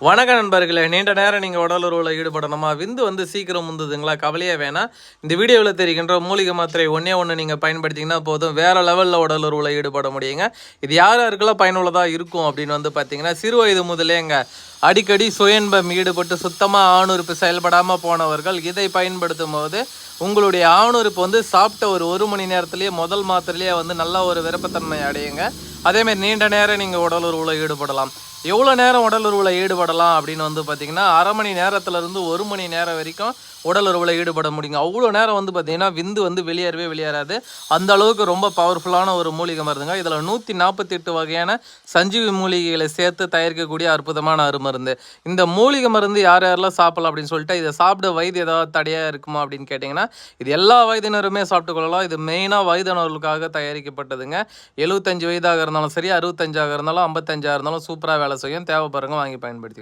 வணக்க நண்பர்களே, நீண்ட நேரம் நீங்கள் உடல் உறவில் ஈடுபடணுமா? விந்து வந்து சீக்கிரம் முந்துதுங்களா? கவலையே வேணாம். இந்த வீடியோவில் தெரிகின்ற மூலிகை மாத்திரை ஒன்று நீங்கள் பயன்படுத்திங்கன்னா போதும், வேறு லெவலில் உடல் உறவில் ஈடுபட முடியுங்க. இது யாருக்கெல்லாம் பயனுள்ளதாக இருக்கும் அப்படின்னு வந்து பார்த்தீங்கன்னா, சிறு வயது முதலேங்க அடிக்கடி சுயன்பம் ஈடுபட்டு சுத்தமாக ஆணுறுப்பு செயல்படாமல் போனவர்கள் இதை பயன்படுத்தும் போது உங்களுடைய ஆணுறுப்பு வந்து சாப்பிட்ட ஒரு மணி நேரத்துலேயே முதல் மாத்திரையிலேயே வந்து நல்ல ஒரு விருப்பத்தன்மை அடையுங்க. அதேமாதிரி நீண்ட நேரம் நீங்கள் உடல் உறவில் ஈடுபடலாம். எவ்வளோ நேரம் உடல் உறவில் ஈடுபடலாம் அப்படின்னு வந்து பார்த்திங்கன்னா, அரை மணி நேரத்துலேருந்து 1 மணி நேரம் வரைக்கும் உடல் உறவில் ஈடுபட முடியுங்க. அவ்வளோ நேரம் வந்து பார்த்திங்கன்னா விந்து வந்து வெளியேறாது. அந்த அளவுக்கு ரொம்ப பவர்ஃபுல்லான ஒரு மூலிகை மருந்துங்க. இதில் 148 வகையான சஞ்சீவி மூலிகைகளை சேர்த்து தயாரிக்கக்கூடிய அற்புதமான அருமருந்து. இந்த மூலிகை மருந்து யாரெல்லாம் சாப்பிடலாம் அப்படின்னு சொல்லிட்டு, இதை சாப்பிட வயது ஏதாவது தடையாக இருக்குமா அப்படின்னு கேட்டிங்கன்னா, இது எல்லா வயதினருமே சாப்பிட்டுக்கொள்ளலாம். இது மெயினாக வயதானவர்களுக்காக தயாரிக்கப்பட்டதுங்க. 75 வயதாக இருந்தாலும் சரி, 65ஆக இருந்தாலும், 55ஆக இருந்தாலும் சூப்பராக வேலை செய்யும். தேவைப்படுறவங்க வாங்கி பயன்படுத்தி